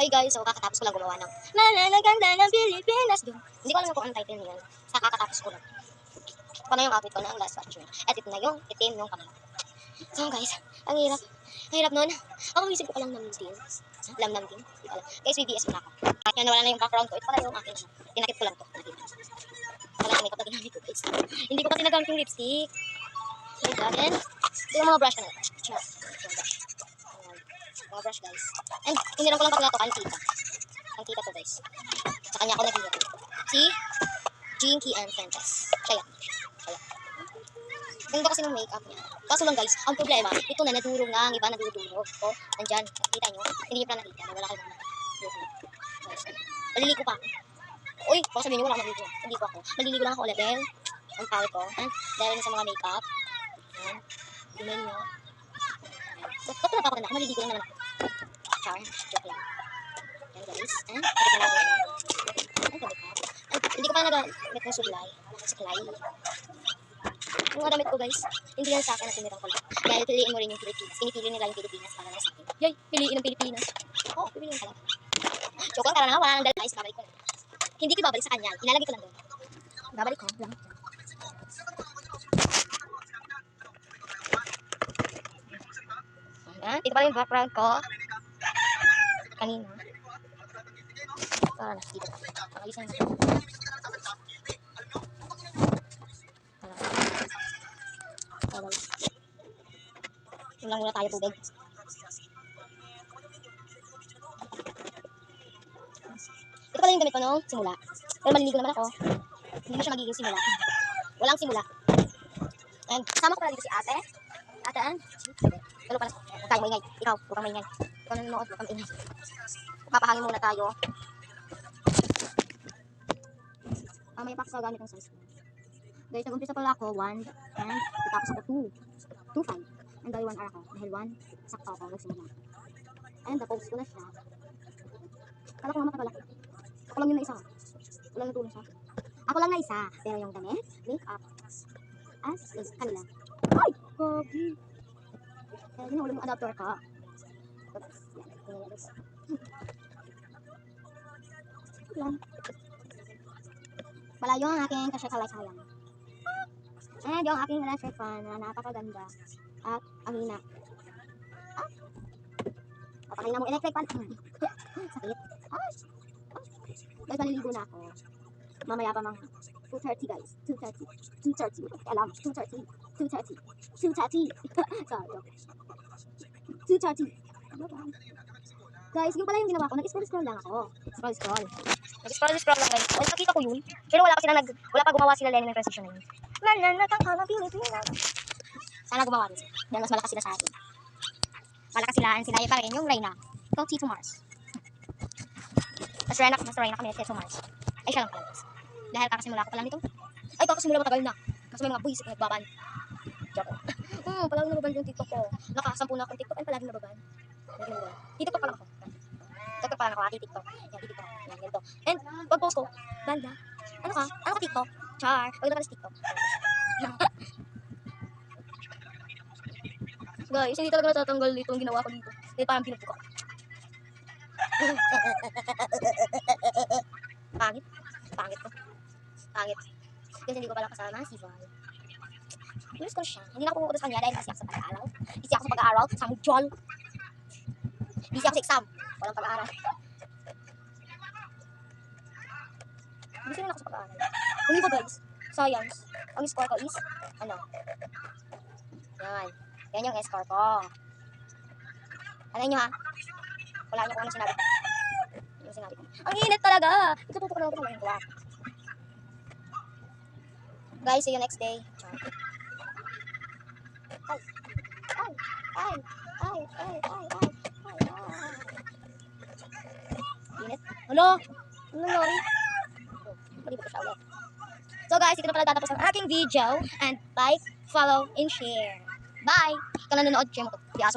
Hi guys, so kakatapos ko lang gumawa ng Mananaganda ng Pilipinas dun. Hindi ko alam kung anong title niyan. Sa kakatapos ko lang. Ito na yung outfit ko ng last fashion. At ito na yung itim yung kamay. So guys, ang hirap. Ang hirap nun. Ako isip ko palang namdin. Alam namdin. Guys, BBS mo na ako. Yan, nawala na yung background ko. Ito pala yung akin. Tinakip ko lang to. Wala na makeup na ginamit ko guys. Hindi ko pa tinagamit yung lipstick. Like that. And ito yung mga brush na natin. Cheers. Mga brush guys. And hiniram ko lang pala ito kay tita. Ang tita to guys. Sa kanya ako nag-hiram. Si Jinky and Fentes. Siya yan. Ganda kasi ng makeup niya. Kaso lang guys, ang problema, ito na nadurog na, ang iba nadudurog. O, nandyan. Nakikita nyo? Hindi nyo pa nakita. Wala kayo naman. Guys, maliligo pa ako. Uy, baka sabihin nyo wala akong maliligo. Hindi ko ako. Maliligo lang ako ulit dahil ang pawit ko. Dahil na sa mga makeup. Ayan. Tingnan nyo. Ba't na pa ako na? Maliligo lang naman ako. Char. Joke lang. Ayan guys. And, pagkat na natin. Ay, gamit ko. Hindi ko pa nagamit ng suklay. Suklay. Yung mga damit ko guys, hindi yan sa akin na tinirang ko lang. Kaya piliin mo rin yung Pilipinas. Pinipili nila yung Pilipinas para lang sa akin. Yay! Piliin ng Pilipinas. Oo, piliin ka lang. Joke lang, karang nga, wala nang dala. Ayos, babalik ko lang. Hindi ko babalik sa kanya. Ilalagay ko lang doon. Babalik ko lang. Ito pala yung background ko. Kanina. Para nakikita pa. Pag-alisan natin. Ulang muna tayo tubig. Ito pala yung gamit ko nung simula. Pero maliligo naman ako. Hindi na siya magiging simula. Walang simula. And sama ko pala dito si ate. Ate, ano pala? Huwag tayo maingay. Ikaw, huwag kang maingay. Ikaw na nanood, huwag kang maingay. Papahangin muna tayo. May pack sa gamit ng size ko. Guys, nag-umpisa pala ako 1 and tapos ako 2, 5. And dahil 1 hour ako. Dahil 1, sakto ako. Nagsimula. And na-post ko na siya. Kala ko nga makabalaki. Ako lang yun na isa. Wala na tulong siya. Ako lang na isa. Pero yung damit, make up. As is kanila. Ay! Kogi! Kaya ginahulog yung adapter ka. Tapos, yan. Malayo ang aking kasyakalay-sayang. And yung aking electric fan na napakaganda. At ang hina. Papakain na mong electric fan. Sakit. Guys, maliligo na ako. Mamaya pa mga 2:30 guys. 2:30. Alam, 2:30. 2:30. Sorry. 2:30. Guys, yung pala yung ginawa ko. Nag-scroll lang ako. Scroll. Nag-scroll lang guys. Well, nakita ko yun. Pero wala pa gumawa sila Lenny ng transition na yun. Mananatang Pilipinas. Sana gumawa rin sila. Dahil mas malakas sila sa atin. Malakas sila pa rin yung Reyna. Ikaw, Tito Mars. Mas Reyna kami, Tito Mars. Ay, siya lang pala. Dahil kakasimula ko pa lang nito. Ay, kakasimula matagal na. Kasi may mga buwis at nagbaban. Joke. Palagi nababan yung TikTok ko. Nakasampu na akong TikTok. Ay, palagi nababan. TikTok pa lang ako. TikTok pa lang ako, TikTok. Yan, TikTok. Yan, ganito. And, pag post ko, banda. Ano ka TikTok? Char. Pag na ka sa TikTok. Guys, hindi talaga natatanggal dito ang ginawa ko dito. Dahil parang pinubuka. Pangit to. Pangit. Kasi hindi ko pala kasama si Val. Miss ko siya. Hindi na ako pupunta sa kanya dahil kasi ako sa pag-aaral. Busy ako sa pag-aaral. Sa mutual. Busy ako sa exam. Walang pag-aaral. Busy na ako sa pag-aaral. Kung iba guys, science. Ang score ko is, yan. Yan yung score ko. Ano nyo ha? Wala nyo kung ano sinabi ko. Yung sinabi ko. Ang init talaga! Itututo ko na ako ng gawa. Guys, see you next day. Init? Hello? Ano nangyari? Malibot ko siya ulit. So guys, ito na pala tatapos ang aking video. And like, follow, and share. Bye! Ikaw na nanonood, share mo ko. Di aso